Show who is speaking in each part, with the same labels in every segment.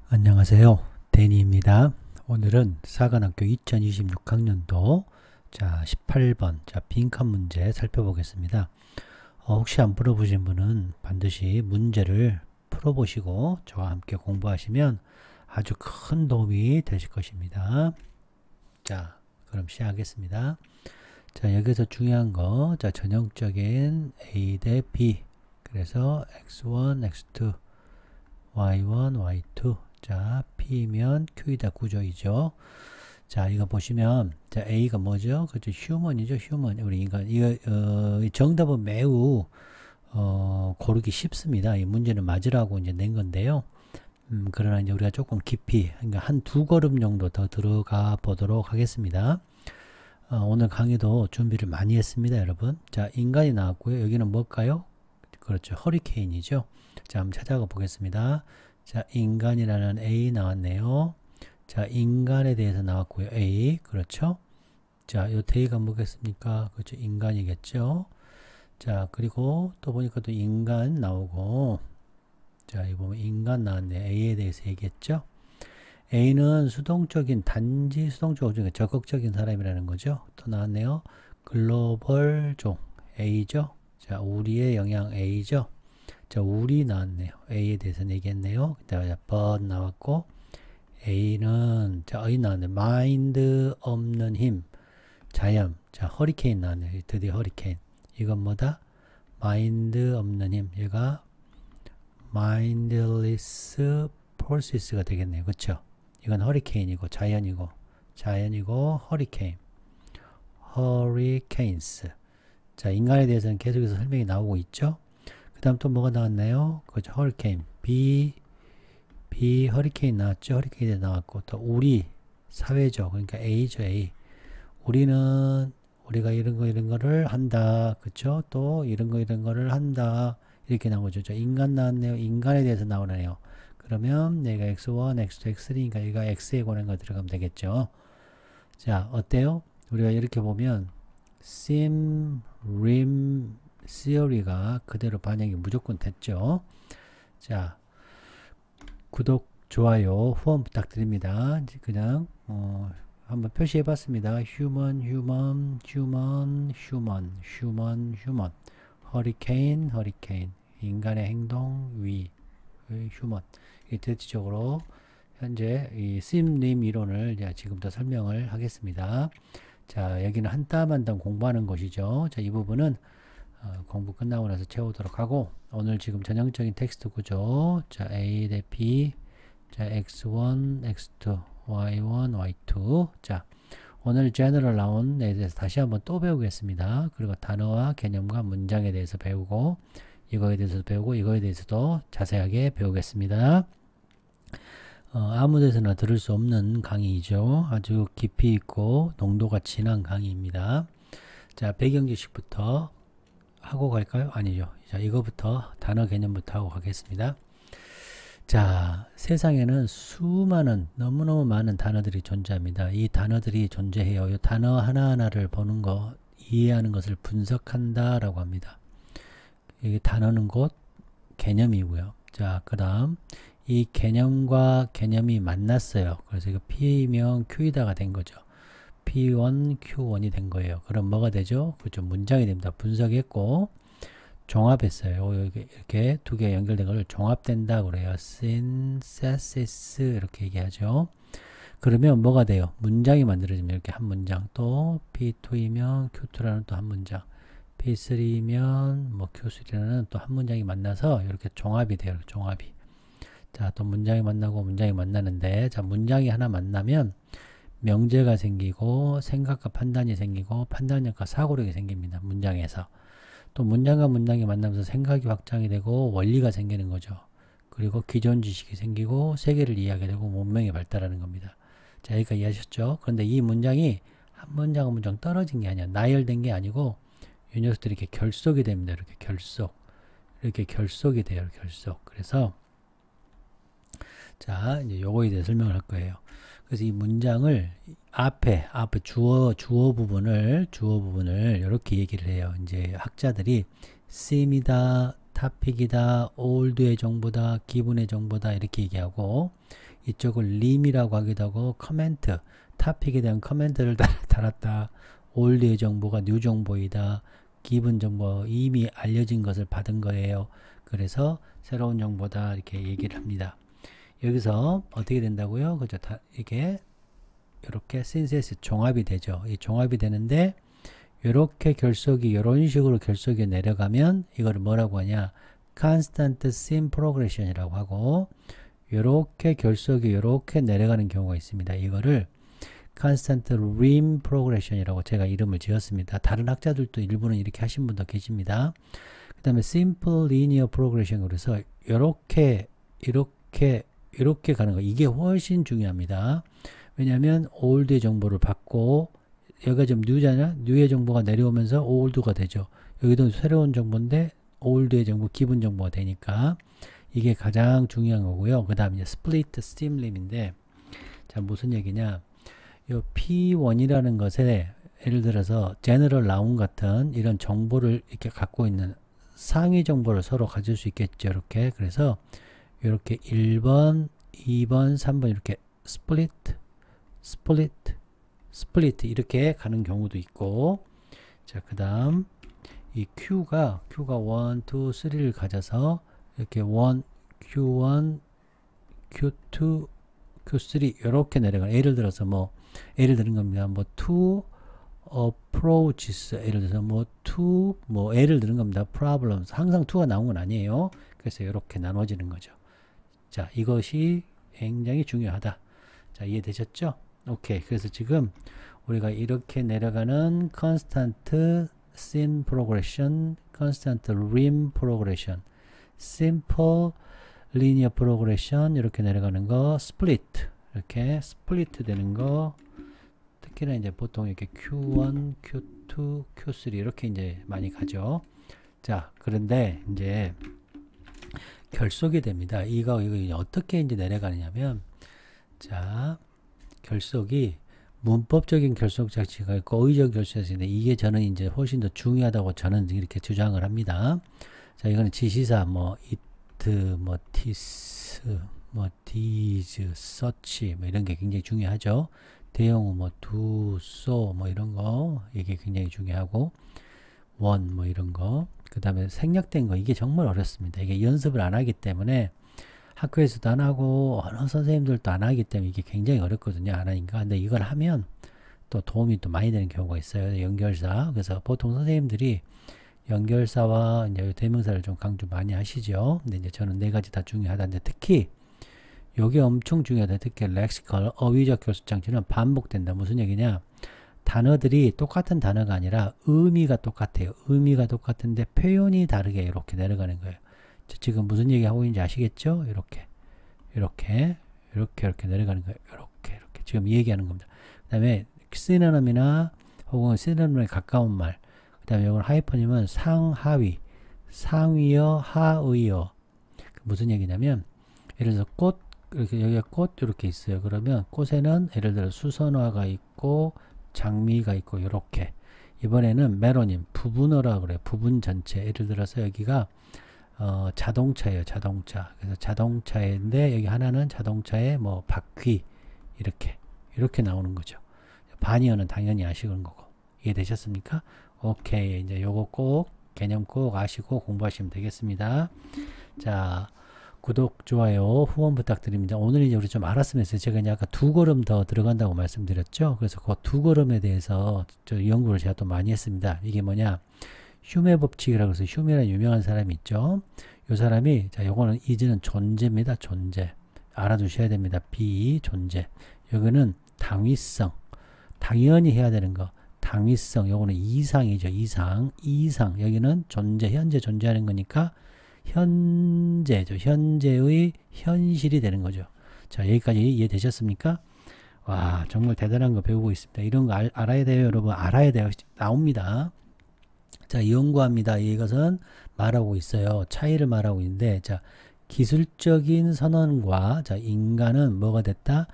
Speaker 1: 안녕하세요. 데니입니다. 오늘은 사관학교 2026학년도 자 18번 자 빈칸 문제 살펴보겠습니다. 혹시 안 풀어보신 분은 반드시 문제를 풀어보시고 저와 함께 공부하시면 아주 큰 도움이 되실 것입니다. 자 그럼 시작하겠습니다. 자 여기서 중요한 거 자 전형적인 A 대 B 그래서 x1, x2, y1, y2 자, P면 Q이다 구조이죠. 자, 이거 보시면, 자, A가 뭐죠? 그죠? 휴먼이죠, 휴먼. 우리 인간. 이거, 정답은 매우, 고르기 쉽습니다. 이 문제는 맞으라고 이제 낸 건데요. 그러나 이제 우리가 조금 깊이, 그러니까 한 두 걸음 정도 더 들어가 보도록 하겠습니다. 오늘 강의도 준비를 많이 했습니다, 여러분. 자, 인간이 나왔고요. 여기는 뭘까요? 그렇죠. 허리케인이죠. 자, 한번 찾아가 보겠습니다. 자, 인간이라는 A 나왔네요. 자, 인간에 대해서 나왔고요. A. 그렇죠. 자, 요 대의가 뭐겠습니까? 그렇죠. 인간이겠죠. 자, 그리고 또 보니까 또 인간 나오고, 자, 이 보면 인간 나왔네요. A에 대해서 얘기했죠. A는 수동적인, 단지 수동적으로 적극적인 사람이라는 거죠. 또 나왔네요. 글로벌 종. A죠. 자, 우리의 영향 A죠. 자, 우리 나왔네요. A에 대해서는 얘기했네요. 그다음에 but 나왔고, A는, 자, 어이 나왔네. 마인드 없는 힘. 자연. 자, 허리케인 나왔네요. 드디어 허리케인. 이건 뭐다? 마인드 없는 힘. 얘가 mindless process가 되겠네요. 그쵸? 이건 허리케인이고, 자연이고, 허리케인. hurricanes. 자, 인간에 대해서는 계속해서 설명이 나오고 있죠? 그 다음 또 뭐가 나왔나요? 그죠. 허리케인. B 허리케인 나왔죠. 허리케인에 나왔고, 또 우리, 사회죠. 그러니까 A죠, A. 우리가 이런 거를 한다. 그쵸? 또 이런 거를 한다. 이렇게 나오죠. 저 인간 나왔네요. 인간에 대해서 나오네요. 그러면 얘가 X1, X2, X3니까 얘가 X에 관한 거 들어가면 되겠죠. 자, 어때요? 우리가 이렇게 보면, sim, rim, theory가 그대로 반영이 무조건 됐죠. 자, 구독, 좋아요, 후원 부탁드립니다. 그냥 한번 표시해 봤습니다. human, hurricane, 인간의 행동, human. 이 대체적으로 현재 이 심림 이론을 지금부터 설명을 하겠습니다. 자, 여기는 한 땀 한 땀 공부하는 것이죠. 자, 이 부분은 공부 끝나고 나서 채우도록 하고, 오늘 지금 전형적인 텍스트 구조, 자, A 대 B, 자, X1, X2, Y1, Y2. 자, 오늘 제너럴 나온에 대해서 다시 한번 또 배우겠습니다. 그리고 단어와 개념과 문장에 대해서 배우고, 이거에 대해서도 배우고, 이거에 대해서도 자세하게 배우겠습니다. 아무 데서나 들을 수 없는 강의이죠. 아주 깊이 있고 농도가 진한 강의입니다. 자, 배경지식부터 하고 갈까요? 아니죠. 자, 이거부터 단어 개념부터 하고 가겠습니다. 자, 세상에는 수많은 너무너무 많은 단어들이 존재합니다. 이 단어들이 존재해요. 이 단어 하나하나를 보는 거, 이해하는 것을 분석한다 라고 합니다. 이 단어는 곧 개념이고요. 자, 그 다음 이 개념과 개념이 만났어요. 그래서 이거 P명 Q이다가 된 거죠. P1, Q1이 된 거예요. 그럼 뭐가 되죠? 그죠. 문장이 됩니다. 분석했고 종합했어요. 이렇게 두 개 연결된 걸 종합된다 그래요. synthesis 이렇게 얘기하죠. 그러면 뭐가 돼요? 문장이 만들어지면 이렇게 한 문장, 또 P2이면 Q2라는 또 한 문장, P3면 뭐 Q3라는 또 한 문장이 만나서 이렇게 종합이 돼요. 종합이. 자, 또 문장이 만나고 문장이 만나는데, 자, 문장이 하나 만나면 명제가 생기고 생각과 판단이 생기고 판단력과 사고력이 생깁니다. 문장에서. 또 문장과 문장이 만나면서 생각이 확장이 되고 원리가 생기는 거죠. 그리고 기존 지식이 생기고 세계를 이해하게 되고 문명이 발달하는 겁니다. 자, 여기까지 이해하셨죠? 그런데 이 문장이 한 문장 한 문장 떨어진 게 아니야. 나열된 게 아니고 이 녀석들이 이렇게 결속이 됩니다. 이렇게 결속이 돼요. 결속. 그래서 자, 이제 요거에 대해 설명을 할 거예요. 그래서 이 문장을 앞에 주어 부분을 이렇게 얘기를 해요. 이제 학자들이 sim이다, 탑픽이다, 올드의 정보다, 기본의 정보다 이렇게 얘기하고 이쪽을 림이라고 하기도 하고 커멘트, 탑픽에 대한 커멘트를 달았다. 올드의 정보가 뉴 정보이다. 기본 정보 이미 알려진 것을 받은 거예요. 그래서 새로운 정보다 이렇게 얘기를 합니다. 여기서 어떻게 된다고요? 그죠? 이게 이렇게 신세스 종합이 되죠. 이 종합이 되는데 이렇게 결속이 이런 식으로 결속이 내려가면 이거를 뭐라고 하냐? constant sim progression이라고 하고 이렇게 결속이 이렇게 내려가는 경우가 있습니다. 이거를 constant rim progression이라고 제가 이름을 지었습니다. 다른 학자들도 일부는 이렇게 하신 분도 계십니다. 그 다음에 simple linear progression 그래서 이렇게 가는 거 이게 훨씬 중요합니다. 왜냐하면 올드의 정보를 받고 여기가 좀 뉴잖아. 뉴의 정보가 내려오면서 올드가 되죠. 여기도 새로운 정보인데 올드의 정보, 기본 정보가 되니까 이게 가장 중요한 거고요. 그 다음에 스플리트 스팀림인데 자 무슨 얘기냐? 요 P1이라는 것에 예를 들어서 제너럴 나운 같은 이런 정보를 이렇게 갖고 있는 상위 정보를 서로 가질 수 있겠죠. 이렇게 그래서 이렇게 1번, 2번, 3번 이렇게 스플리트 이렇게 가는 경우도 있고 자 그 다음 이 Q가 1, 2, 3를 가져서 이렇게 Q1, Q2, Q3 이렇게 내려가는 예를 들어서 뭐 예를 드는 겁니다. 뭐 two approaches 예를 들어서 뭐 two 뭐 예를 드는 겁니다. problems 항상 two가 나온 건 아니에요. 그래서 이렇게 나눠지는 거죠. 자 이것이 굉장히 중요하다. 자 이해되셨죠? 오케이. 그래서 지금 우리가 이렇게 내려가는 constant sim progression, constant rim progression, simple linear progression 이렇게 내려가는 거, split 이렇게 스플리트 되는 거 특히나 이제 보통 이렇게 Q1, Q2, Q3 이렇게 이제 많이 가죠. 자 그런데 이제 결속이 됩니다. 이거 어떻게 이제 내려가느냐면 자 결속이 문법적인 결속 장치가 있고 어휘적 결속 장치인데 이게 저는 이제 훨씬 더 중요하다고 저는 이렇게 주장을 합니다. 자 이거는 지시사 뭐 it, 뭐 this, 뭐 these, such 뭐 이런 게 굉장히 중요하죠. 대용어 뭐 do, so 뭐 이런 거 이게 굉장히 중요하고 one 뭐 이런 거 그 다음에 생략된 거 이게 정말 어렵습니다. 이게 연습을 안 하기 때문에 학교에서도 안 하고 언어 선생님들도 안 하기 때문에 이게 굉장히 어렵거든요. 안 하니까. 근데 이걸 하면 또 도움이 또 많이 되는 경우가 있어요. 연결사. 그래서 보통 선생님들이 연결사와 이제 대명사를 좀 강조 많이 하시죠. 근데 이제 저는 네 가지 다 중요하다는데 특히 요게 엄청 중요하다. 특히 렉시컬 어휘적 결속 장치는 반복된다. 무슨 얘기냐? 단어들이 똑같은 단어가 아니라 의미가 똑같아요. 의미가 똑같은데 표현이 다르게 이렇게 내려가는 거예요. 지금 무슨 얘기 하고 있는지 아시겠죠? 이렇게 내려가는 거예요. 이렇게 지금 얘기하는 겁니다. 그 다음에 시노님이나 혹은 시노님에 가까운 말. 그 다음에 이건 하이퍼님은 상하위, 상위어, 하의어. 무슨 얘기냐면 예를 들어서 꽃 이렇게 여기가 꽃 이렇게 있어요. 그러면 꽃에는 예를 들어 수선화가 있고 장미가 있고 이렇게. 이번에는 메로님 부분어라 그래요. 부분 전체. 예를 들어서 여기가 자동차예요. 자동차. 그래서 자동차인데 여기 하나는 자동차의 뭐 바퀴 이렇게 나오는 거죠. 반이어는 당연히 아시는 거고. 이해되셨습니까? 오케이. 이제 요거 꼭 개념 꼭 아시고 공부하시면 되겠습니다. 자, 구독, 좋아요, 후원 부탁드립니다. 오늘 이제 우리 좀 알았으면 해서 제가 이제 아까 2걸음 더 들어간다고 말씀드렸죠. 그래서 그 2걸음에 대해서 저 연구를 제가 또 많이 했습니다. 이게 뭐냐? 휴메 법칙이라고 해서 휴메라는 유명한 사람이 있죠. 이 사람이 자 요거는 이제는 존재입니다. 존재. 알아두셔야 됩니다. 비존재. 여기는 당위성. 당연히 해야 되는 거. 당위성. 요거는 이상이죠. 이상. 여기는 존재. 현재 존재하는 거니까 현재죠. 현재의 현실이 되는 거죠. 자, 여기까지 이해되셨습니까? 와, 정말 대단한 거 배우고 있습니다. 이런 거 알아야 돼요, 여러분. 알아야 돼요. 나옵니다. 자, 연구합니다. 이것은 말하고 있어요. 차이를 말하고 있는데, 자, 기술적인 선언과, 자, 인간은 뭐가 됐다?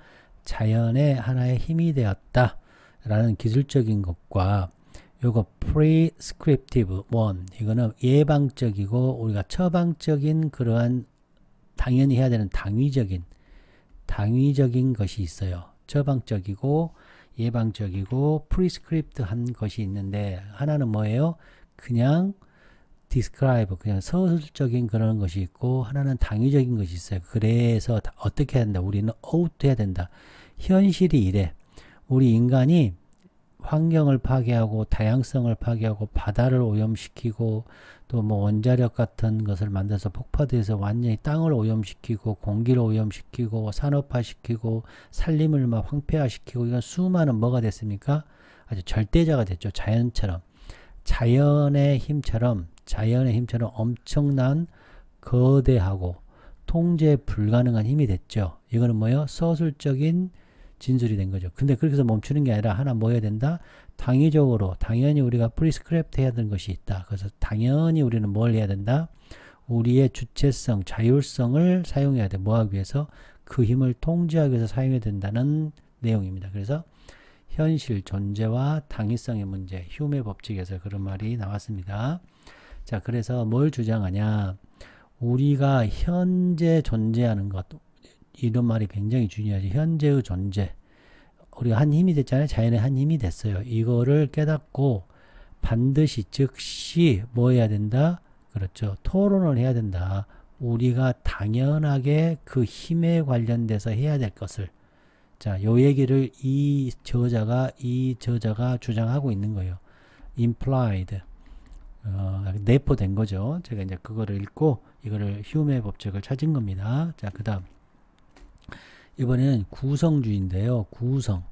Speaker 1: 자연의 하나의 힘이 되었다. 라는 기술적인 것과, 요거 prescriptive one, 이거는 예방적이고 우리가 처방적인 그러한 당연히 해야 되는 당위적인 것이 있어요. 처방적이고 예방적이고 prescript한 것이 있는데, 하나는 뭐예요? 그냥 describe, 그냥 서술적인 그런 것이 있고, 하나는 당위적인 것이 있어요. 그래서 어떻게 해야 된다? 우리는 ought 해야 된다. 현실이 이래. 우리 인간이 환경을 파괴하고 다양성을 파괴하고 바다를 오염시키고 또 뭐 원자력 같은 것을 만들어서 폭파돼서 완전히 땅을 오염시키고 공기를 오염시키고 산업화시키고 산림을 막 황폐화시키고, 이건 수많은 뭐가 됐습니까? 아주 절대자가 됐죠. 자연처럼. 자연의 힘처럼 엄청난 거대하고 통제 불가능한 힘이 됐죠. 이거는 뭐예요? 서술적인 진술이 된 거죠. 근데 그렇게 해서 멈추는 게 아니라 하나 뭐 해야 된다? 당위적으로, 당연히 우리가 프리스크립트 해야 되는 것이 있다. 그래서 당연히 우리는 뭘 해야 된다? 우리의 주체성, 자율성을 사용해야 돼. 뭐 하기 위해서? 그 힘을 통제하기 위해서 사용해야 된다는 내용입니다. 그래서 현실, 존재와 당위성의 문제, 휴메 법칙에서 그런 말이 나왔습니다. 자, 그래서 뭘 주장하냐? 우리가 현재 존재하는 것, 이런 말이 굉장히 중요하지. 현재의 존재. 우리가 한 힘이 됐잖아요. 자연의 한 힘이 됐어요. 이거를 깨닫고 반드시 즉시 뭐 해야 된다? 그렇죠. 토론을 해야 된다. 우리가 당연하게 그 힘에 관련돼서 해야 될 것을. 자, 요 얘기를 이 저자가 주장하고 있는 거예요. implied. 내포된 거죠. 제가 이제 그거를 읽고 이거를 휴메 법칙을 찾은 겁니다. 자, 그 다음. 이번에는 구성주의인데요. 구성.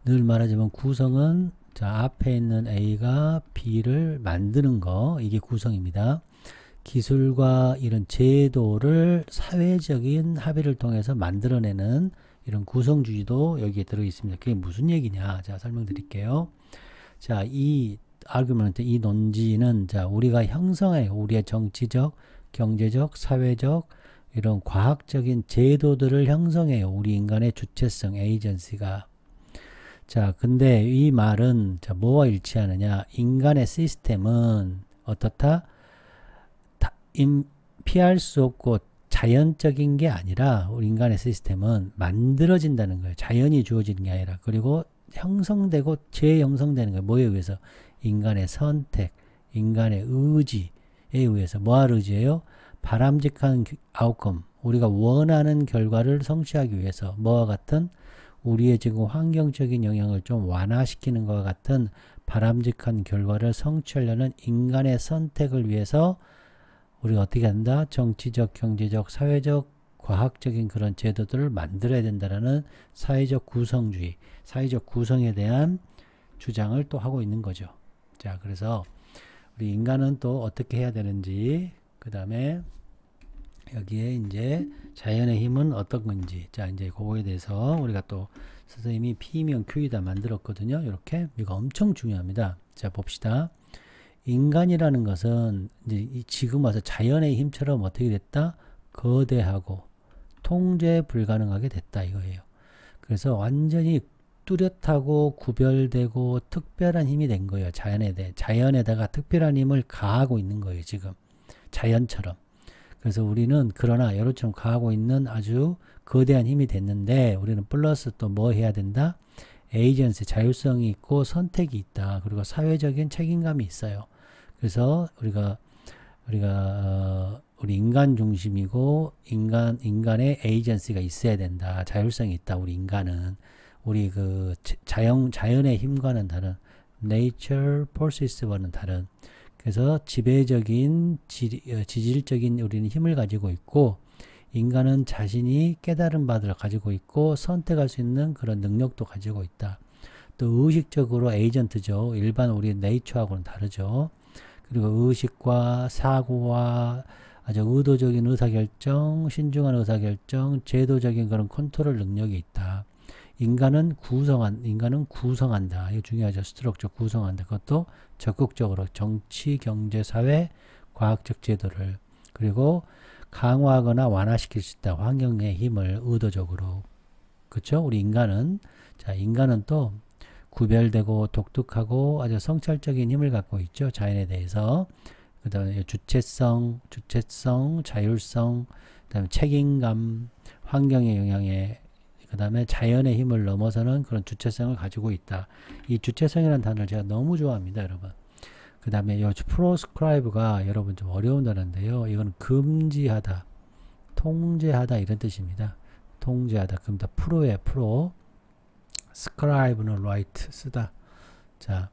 Speaker 1: 늘 말하지만 구성은 자, 앞에 있는 A가 B를 만드는 거, 이게 구성입니다. 기술과 이런 제도를 사회적인 합의를 통해서 만들어내는 이런 구성주의도 여기에 들어 있습니다. 그게 무슨 얘기냐? 자, 설명드릴게요. 자, 이 아르규먼트, 이 논지는 자, 우리가 형성해 우리의 정치적, 경제적, 사회적 이런 과학적인 제도들을 형성해요. 우리 인간의 주체성, 에이전시가. 자, 근데 이 말은 자, 뭐와 일치하느냐? 인간의 시스템은 어떻다? 피할 수 없고 자연적인 게 아니라 우리 인간의 시스템은 만들어진다는 거예요. 자연이 주어지는 게 아니라. 그리고 형성되고 재형성되는 거예요. 뭐에 의해서? 인간의 선택, 인간의 의지에 의해서. 뭐할 의지예요? 바람직한 아웃컴, 우리가 원하는 결과를 성취하기 위해서 뭐와 같은 우리의 지금 환경적인 영향을 좀 완화시키는 것과 같은 바람직한 결과를 성취하려는 인간의 선택을 위해서 우리가 어떻게 한다? 정치적, 경제적, 사회적, 과학적인 그런 제도들을 만들어야 된다는 사회적 구성주의, 사회적 구성에 대한 주장을 또 하고 있는 거죠. 자, 그래서 우리 인간은 또 어떻게 해야 되는지, 그 다음에 여기에 이제 자연의 힘은 어떤 건지, 자, 이제 그거에 대해서 우리가 또 선생님이 P면 Q이다 만들었거든요. 이렇게. 이거 엄청 중요합니다. 자, 봅시다. 인간이라는 것은 이제 지금 와서 자연의 힘처럼 어떻게 됐다? 거대하고 통제 불가능하게 됐다 이거예요. 그래서 완전히 뚜렷하고 구별되고 특별한 힘이 된 거예요. 자연에다가 특별한 힘을 가하고 있는 거예요. 지금 자연처럼. 그래서 우리는 그러나 여러처럼 가하고 있는 아주 거대한 힘이 됐는데, 우리는 플러스 또 뭐 해야 된다? 에이전시, 자율성이 있고 선택이 있다. 그리고 사회적인 책임감이 있어요. 그래서 우리 인간 중심이고 인간의 에이전시가 있어야 된다. 자율성이 있다. 우리 인간은 우리 그 자연의 힘과는 다른, nature forces와는 다른. 그래서 지배적인 지질적인 우리는 힘을 가지고 있고, 인간은 자신이 깨달은 바들을 가지고 있고 선택할 수 있는 그런 능력도 가지고 있다. 또 의식적으로 에이전트죠. 일반 우리 네이처하고는 다르죠. 그리고 의식과 사고와 아주 의도적인 의사결정, 신중한 의사결정, 제도적인 그런 컨트롤 능력이 있다. 인간은 구성한다. 이거 중요하죠. 스트럭처 구성한다. 그것도 적극적으로 정치, 경제, 사회, 과학적 제도를, 그리고 강화하거나 완화시킬 수 있다. 환경의 힘을 의도적으로. 그렇죠? 우리 인간은 또 구별되고 독특하고 아주 성찰적인 힘을 갖고 있죠. 자연에 대해서. 그 다음에 주체성, 자율성, 그 다음에 책임감, 환경의 영향에, 그 다음에 자연의 힘을 넘어서는 그런 주체성을 가지고 있다. 이 주체성이라는 단어를 제가 너무 좋아합니다, 여러분. 그 다음에 이 proscribe가 여러분 좀 어려운 단어인데요. 이건 금지하다, 통제하다 이런 뜻입니다. 통제하다. 그럼 다 프로에 프로. scribe는 write, 쓰다. 자,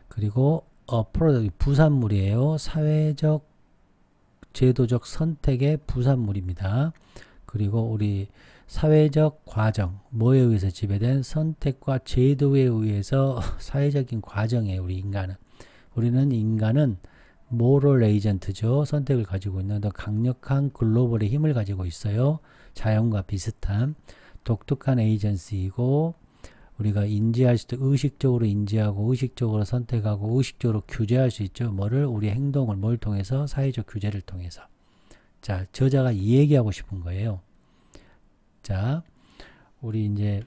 Speaker 1: 그리고 product, 부산물이에요. 사회적, 제도적 선택의 부산물입니다. 그리고 우리 사회적 과정, 뭐에 의해서 지배된 선택과 제도에 의해서 사회적인 과정이에요. 우리는 인간은 moral agent죠. 선택을 가지고 있는 더 강력한 글로벌의 힘을 가지고 있어요. 자연과 비슷한 독특한 에이전시이고, 우리가 인지할 수도 의식적으로 인지하고 의식적으로 선택하고 의식적으로 규제할 수 있죠. 우리 행동을 뭘 통해서? 사회적 규제를 통해서. 자, 저자가 이 얘기하고 싶은 거예요. 자, 우리 이제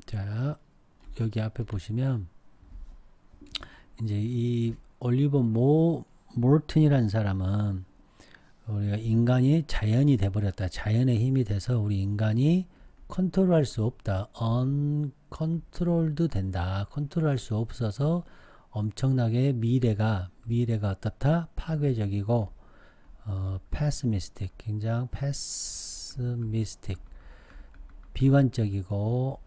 Speaker 1: 자, 여기 앞에 보시면 이제 이 올리버 몰튼이라는 사람은 우리가 인간이 자연이 돼버렸다. 자연의 힘이 돼서 우리 인간이 컨트롤할 수 없다. uncontrolled 된다. 컨트롤할 수 없어서 엄청나게 미래가 어떻다? 파괴적이고 pessimistic, 굉장히 pessimistic, 비관적이고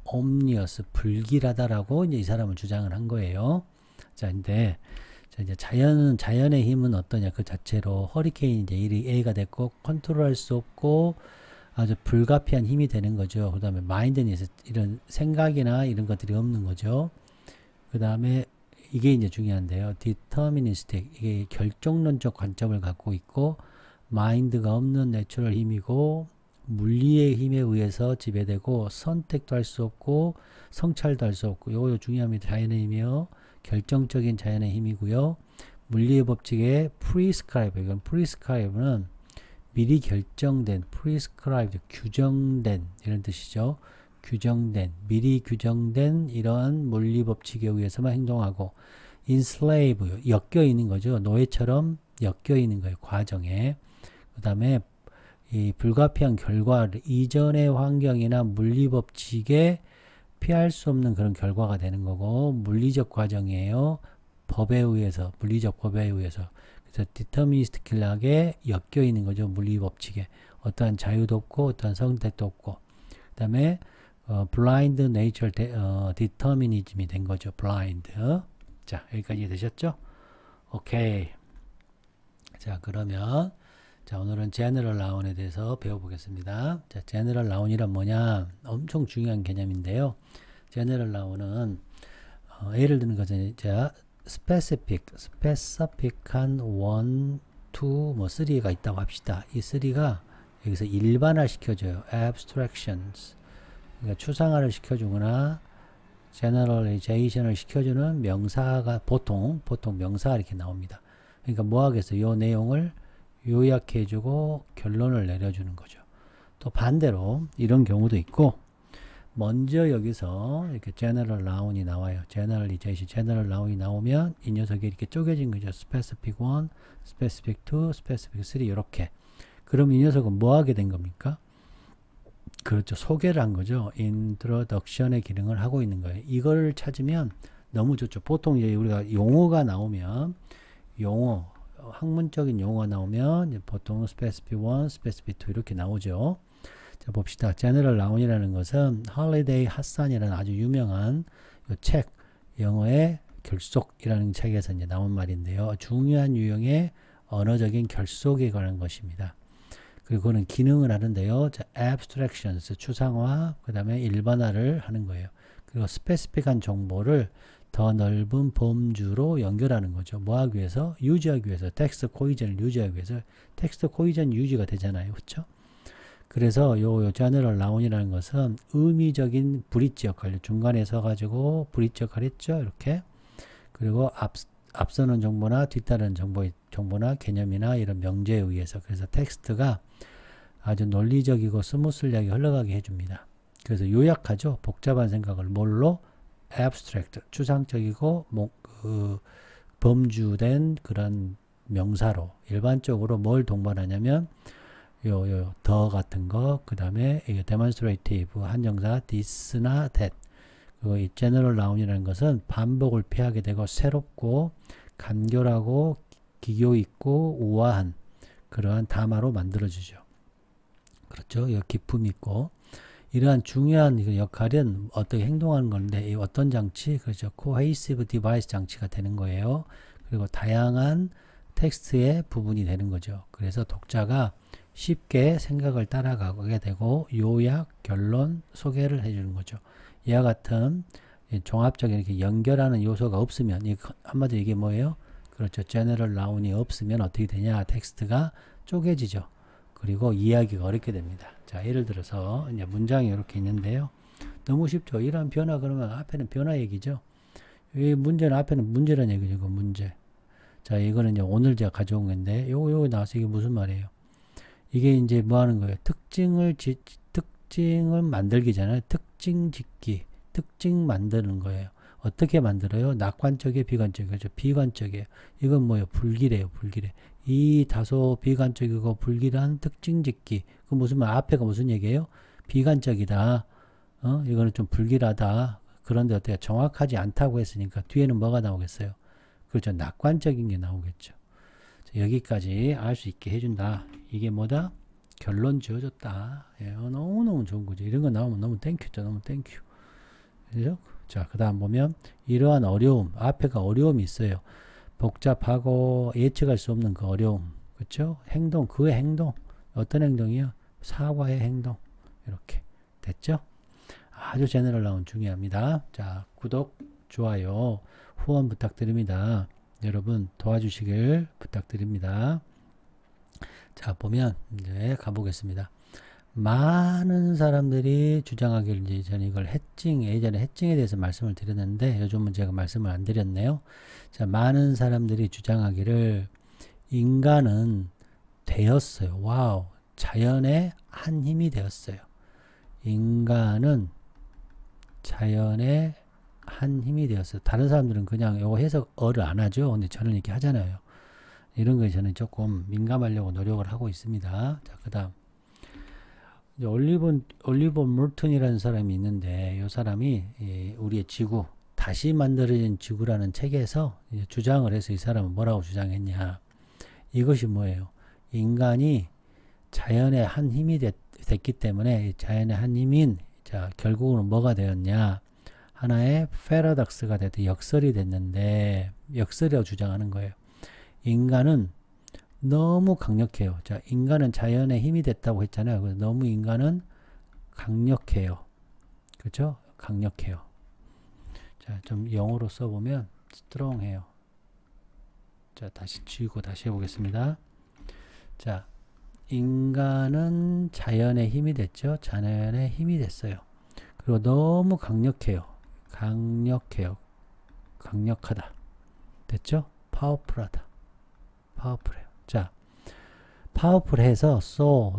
Speaker 1: omnious, 불길하다라고 이제 이 사람은 주장을 한 거예요. 자, 근데 이제 자연의 힘은 어떠냐? 그 자체로 허리케인이 이제 A가 됐고 컨트롤할 수 없고 아주 불가피한 힘이 되는 거죠. 그 다음에 마인드니스, 이런 생각이나 이런 것들이 없는 거죠. 그 다음에 이게 이제 중요한데요. deterministic, 이게 결정론적 관점을 갖고 있고, 마인드가 없는 내추럴 힘이고, 물리의 힘에 의해서 지배되고, 선택도 할 수 없고, 성찰도 할 수 없고, 요거 중요합니다. 자연의 힘이요. 결정적인 자연의 힘이고요. 물리의 법칙에 prescribe, 이건 prescribe는 미리 결정된, prescribed, 규정된 이런 뜻이죠. 규정된, 미리 규정된 이러한 물리 법칙에 의해서만 행동하고, enslave, 엮여 있는 거죠. 노예처럼 엮여 있는 거예요. 과정에. 그 다음에 이 불가피한 결과를 이전의 환경이나 물리 법칙에 피할 수 없는 그런 결과가 되는 거고, 물리적 과정이에요. 법에 의해서, 물리적 법에 의해서. 그래서 디터미니스틱하게 엮여 있는 거죠. 물리 법칙에. 어떠한 자유도 없고 어떠한 선택도 없고. 그 다음에 blind nature determinism이 된 거죠. blind. 자, 여기까지 되셨죠? 오케이. 자, 그러면 자, 오늘은 general noun에 대해서 배워보겠습니다. 자, general noun이란 뭐냐? 엄청 중요한 개념인데요. general noun은 예를 드는 것은 자, specific한 1, 2, 뭐 3가 있다고 합시다. 이 3가 여기서 일반화 시켜줘요. abstractions. 그러니까 추상화를 시켜주거나 generalization을 시켜주는 명사가 보통 명사가 이렇게 나옵니다. 그러니까 뭐 하겠어요? 이 내용을 요약해주고 결론을 내려주는 거죠. 또 반대로 이런 경우도 있고, 먼저 여기서 이렇게 general noun이 나와요. generalization, general noun이 나오면 이 녀석이 이렇게 쪼개진 거죠. specific 1, specific 2, specific 3 이렇게. 그럼 이 녀석은 뭐 하게 된 겁니까? 그렇죠. 소개를 한 거죠. introduction의 기능을 하고 있는 거예요. 이걸 찾으면 너무 좋죠. 보통 이제 우리가 용어가 나오면 학문적인 용어가 나오면 보통 specific 1, specific 2 이렇게 나오죠. 자, 봅시다. general noun이라는 것은 홀리데이 핫산이라는 아주 유명한 책, 영어의 결속이라는 책에서 이제 나온 말인데요. 중요한 유형의 언어적인 결속에 관한 것입니다. 그리고 그는 기능을 하는데요. 자, abstractions, 추상화, 그 다음에 일반화를 하는 거예요. 그리고 스페시픽한 정보를 더 넓은 범주로 연결하는 거죠. 뭐 하기 위해서? 유지하기 위해서. 텍스트 코이전을 유지하기 위해서. 텍스트 코이전 유지가 되잖아요. 그렇죠? 그래서 요 general noun이라는 것은 의미적인 브릿지 역할, 중간에 서가지고 브릿지 역할 했죠. 이렇게. 그리고 앞서는 정보나 뒤따르는 정보나 개념이나 이런 명제에 의해서. 그래서 텍스트가 아주 논리적이고 스무슬하게 흘러가게 해줍니다. 그래서 요약하죠. 복잡한 생각을 뭘로? abstract, 추상적이고 범주된 그런 명사로 일반적으로 뭘 동반하냐면 더 같은 거, 그 다음에 demonstrative, 한정사 this나 that, 이 general noun이라는 것은 반복을 피하게 되고 새롭고 간결하고 기교 있고 우아한 그러한 담화로 만들어주죠. 그렇죠. 기품 있고 이러한 중요한 역할은 어떻게 행동하는 건데 어떤 장치? 그렇죠. cohesive device 장치가 되는 거예요. 그리고 다양한 텍스트의 부분이 되는 거죠. 그래서 독자가 쉽게 생각을 따라가게 되고 요약, 결론, 소개를 해주는 거죠. 이와 같은 종합적인 이렇게 연결하는 요소가 없으면 한마디로 이게 뭐예요? 그렇죠. general noun이 없으면 어떻게 되냐? 텍스트가 쪼개지죠. 그리고 이해하기가 어렵게 됩니다. 자, 예를 들어서 이제 문장이 이렇게 있는데요. 너무 쉽죠. 이런 변화 그러면 앞에는 변화 얘기죠. 이 문제는 앞에는 문제라는 얘기죠. 이거 문제. 자, 이거는 이제 오늘 제가 가져온 건데 요거 나와서 이게 무슨 말이에요? 이게 이제 뭐 하는 거예요? 특징을 만들기잖아요. 특징 짓기, 특징 만드는 거예요. 어떻게 만들어요? 낙관적이에요, 비관적이에요? 그렇죠? 비관적이에요. 이건 뭐예요? 불길해요, 불길해. 이 다소 비관적이고 불길한 특징 짓기. 그 무슨 말, 앞에가 무슨 얘기예요? 비관적이다. 이거는 좀 불길하다. 그런데 어때요? 정확하지 않다고 했으니까 뒤에는 뭐가 나오겠어요? 그렇죠. 낙관적인 게 나오겠죠. 여기까지 알 수 있게 해준다. 이게 뭐다? 결론 지어줬다. 예, 너무너무 좋은 거죠. 이런 거 나오면 너무 땡큐죠. 너무 땡큐. 그죠? 자, 그 다음 보면 이러한 어려움, 앞에가 어려움이 있어요. 복잡하고 예측할 수 없는 그 어려움. 그렇죠? 행동, 그의 행동. 어떤 행동이요? 사과의 행동. 이렇게 됐죠? 아주 제너럴 나온 중요합니다. 자, 구독, 좋아요, 후원 부탁드립니다. 여러분 도와주시길 부탁드립니다. 자, 보면 이제 가보겠습니다. 많은 사람들이 주장하길 이제 저는 이걸 예전에 해칭에 대해서 말씀을 드렸는데 요즘은 제가 말씀을 안 드렸네요. 자, 많은 사람들이 주장하기를 인간은 되었어요. 와우. 자연의 한 힘이 되었어요. 인간은 자연의 한 힘이 되었어요. 다른 사람들은 그냥 요거 해석어를 안 하죠. 근데 저는 이렇게 하잖아요. 이런 거에 저는 조금 민감하려고 노력을 하고 있습니다. 자, 그 다음. 올리버 몰튼이라는 사람이 있는데, 이 사람이 우리의 지구, 다시 만들어진 지구라는 책에서 주장을 해서 이 사람은 뭐라고 주장했냐. 이것이 뭐예요? 인간이 자연의 한 힘이 됐기 때문에 자연의 한 힘인, 자, 결국은 뭐가 되었냐. 하나의 패러독스가 됐다. 역설이 됐는데, 역설이라고 주장하는 거예요. 인간은 너무 강력해요. 자, 인간은 자연의 힘이 됐다고 했잖아요. 그래서 너무 인간은 강력해요. 그렇죠? 강력해요. 자, 좀 영어로 써보면 strong해요. 자, 다시 지우고 다시 해보겠습니다. 자, 인간은 자연의 힘이 됐죠. 자연의 힘이 됐어요. 그리고 너무 강력해요. 강력하다. 됐죠? 파워풀하다. 파워풀해요. 자, 파워풀해서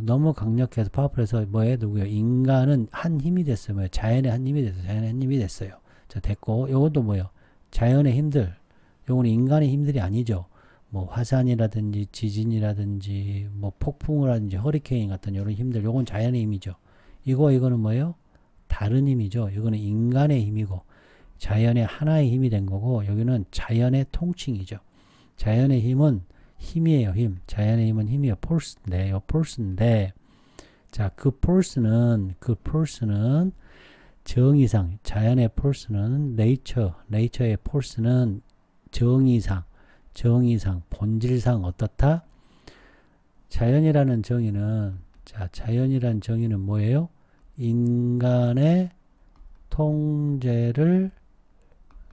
Speaker 1: 너무 강력해서 파워풀해서 뭐예요? 누구요? 인간은 한 힘이 됐어요. 뭐예요? 자연의 한 힘이 됐어요. 자연의 한 힘이 됐어요. 자, 됐고 요것도 뭐예요? 자연의 힘들. 요거는 인간의 힘들이 아니죠. 뭐 화산이라든지 지진이라든지 뭐 폭풍을 하든지 허리케인 같은 이런 힘들. 요건 자연의 힘이죠. 이거는 뭐예요? 다른 힘이죠. 이거는 인간의 힘이고 자연의 하나의 힘이 된 거고 여기는 자연의 통칭이죠. 자연의 힘은 힘이에요. 힘. 자연의 힘은 힘이에요. 폴스인데 자, 그 폴스는 정의상, 자연의 폴스는 네이처의 폴스는 정의상, 본질상 어떻다? 자연이라는 정의는 뭐예요? 인간의 통제를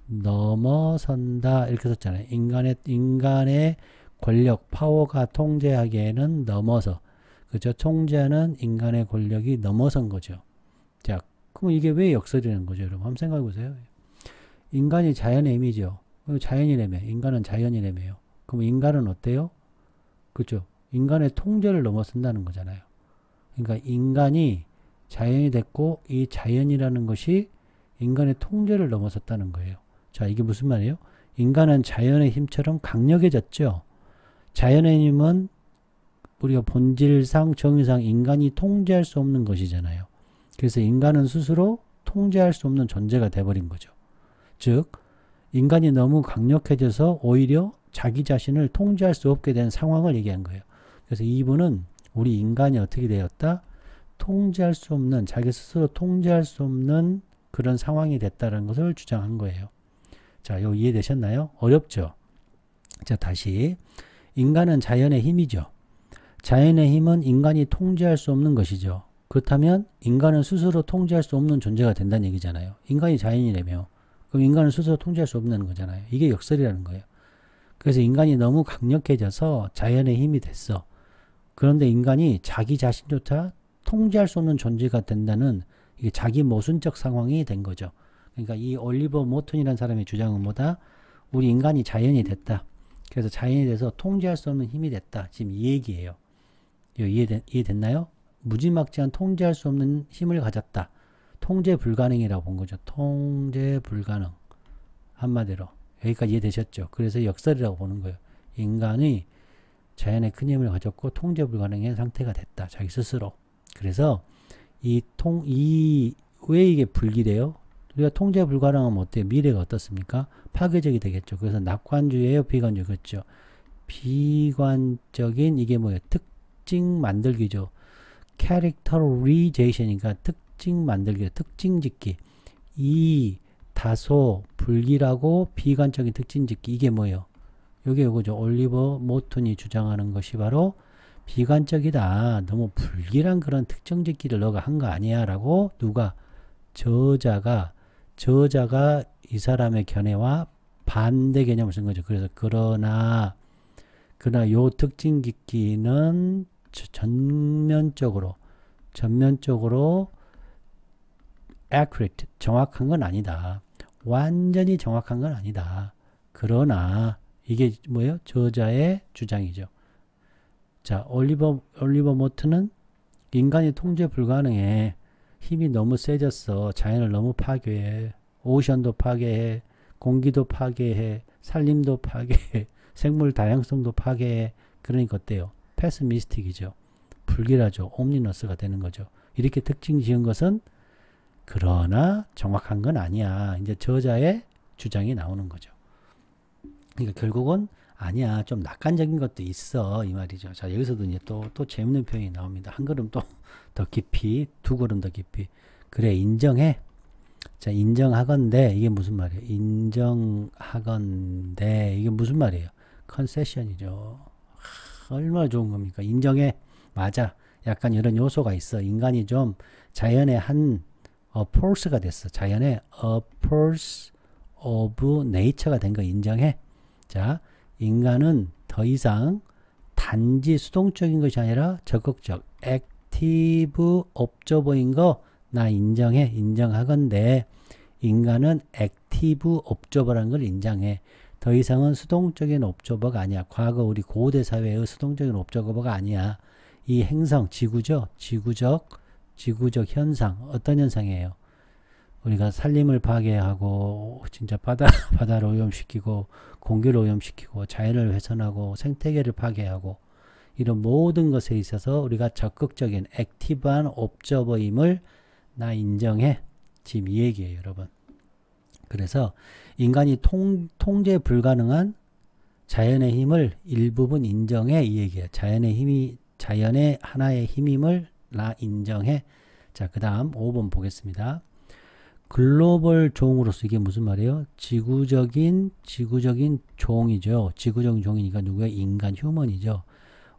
Speaker 1: 넘어선다. 이렇게 썼잖아요. 인간의 권력, 파워가 통제하기에는 넘어서. 그죠? 통제하는 인간의 권력이 넘어선 거죠. 자, 그럼 이게 왜 역설이라는 거죠, 여러분? 한번 생각해 보세요. 인간이 자연의 힘이죠. 자연이라며. 인간은 자연이라며요. 그럼 인간은 어때요? 그죠? 인간의 통제를 넘어선다는 거잖아요. 그러니까 인간이 자연이 됐고 이 자연이라는 것이 인간의 통제를 넘어섰다는 거예요. 자, 이게 무슨 말이에요? 인간은 자연의 힘처럼 강력해졌죠. 자연의 힘은 우리가 본질상 정의상 인간이 통제할 수 없는 것이잖아요. 그래서 인간은 스스로 통제할 수 없는 존재가 돼버린 거죠. 즉 인간이 너무 강력해져서 오히려 자기 자신을 통제할 수 없게 된 상황을 얘기한 거예요. 그래서 이분은 우리 인간이 어떻게 되었다? 통제할 수 없는, 자기 스스로 통제할 수 없는 그런 상황이 됐다는 것을 주장한 거예요. 자, 이거 이해되셨나요? 어렵죠? 자, 다시. 인간은 자연의 힘이죠. 자연의 힘은 인간이 통제할 수 없는 것이죠. 그렇다면 인간은 스스로 통제할 수 없는 존재가 된다는 얘기잖아요. 인간이 자연이라며. 그럼 인간은 스스로 통제할 수 없는 거잖아요. 이게 역설이라는 거예요. 그래서 인간이 너무 강력해져서 자연의 힘이 됐어. 그런데 인간이 자기 자신조차 통제할 수 없는 존재가 된다는 이게 자기 모순적 상황이 된 거죠. 그러니까 이 올리버 모튼이라는 사람의 주장은 뭐다? 우리 인간이 자연이 됐다. 그래서 자연이 돼서 통제할 수 없는 힘이 됐다. 지금 이 얘기예요. 이해됐나요? 무지막지한 통제할 수 없는 힘을 가졌다. 통제 불가능이라고 본 거죠. 통제 불가능. 한마디로. 여기까지 이해되셨죠? 그래서 역설이라고 보는 거예요. 인간이 자연의 큰 힘을 가졌고 통제 불가능한 상태가 됐다. 자기 스스로. 그래서 왜 이게 불길해요? 우리가 통제 불가능하면 어때요? 미래가 어떻습니까? 파괴적이 되겠죠. 그래서 낙관주의예요? 비관주의? 그렇죠. 비관적인 이게 뭐예요? 특징 만들기죠. 캐릭터리제이션이니까 특징 만들기, 특징 짓기. 이 다소 불길하고 비관적인 특징 짓기. 이게 뭐예요? 이게 이거죠. 올리버 모튼이 주장하는 것이 바로 비관적이다. 너무 불길한 그런 특정 짓기를 너가 한 거 아니야? 라고 누가? 저자가 이 사람의 견해와 반대 개념을 쓴 거죠. 그래서 그러나 요 특징 짓기는 전면적으로 accurate, 정확한 건 아니다. 완전히 정확한 건 아니다. 그러나 이게 뭐예요? 저자의 주장이죠. 자, 올리버 모튼은 인간이 통제 불가능해. 힘이 너무 세졌어. 자연을 너무 파괴해. 오션도 파괴해. 공기도 파괴해. 산림도 파괴해. 생물 다양성도 파괴해. 그러니까 어때요? 패스미스틱이죠. 불길하죠. 옴니너스가 되는 거죠. 이렇게 특징 지은 것은 그러나 정확한 건 아니야. 이제 저자의 주장이 나오는 거죠. 그러니까 결국은 아니야. 좀 낙관적인 것도 있어. 이 말이죠. 자, 여기서도 이제 또 재밌는 표현이 나옵니다. 한 걸음 또 더 깊이, 두 걸음 더 깊이. 그래, 인정해. 자, 인정하건대. 이게 무슨 말이에요? 인정하건대. 이게 무슨 말이에요? 컨세션이죠. 얼마나 좋은 겁니까? 인정해. 맞아. 약간 이런 요소가 있어. 인간이 좀 자연의 한 force가 됐어. 자연의 a force of nature가 된 거 인정해. 자, 인간은 더 이상 단지 수동적인 것이 아니라 적극적, 액티브 옵저버인 거 나 인정해. 인정하건대 인간은 액티브 옵저버라는 걸 인정해. 더 이상은 수동적인 옵저버가 아니야. 과거 우리 고대 사회의 수동적인 옵저버가 아니야. 이 행성, 지구죠. 지구적 현상. 어떤 현상이에요? 우리가 산림을 파괴하고 진짜 바다를 오염시키고 공기를 오염시키고 자연을 훼손하고 생태계를 파괴하고 이런 모든 것에 있어서 우리가 적극적인 액티브한 옵저버임을 나 인정해. 지금 이 얘기예요, 여러분. 그래서 인간이 통제 불가능한 자연의 힘을 일부분 인정해. 이 얘기예요. 자연의 하나의 힘임을 나 인정해. 자, 그 다음 5번 보겠습니다. 글로벌 종으로서 이게 무슨 말이에요? 지구적인 종이죠. 지구적인 종이니까 누구야? 인간, 휴먼이죠.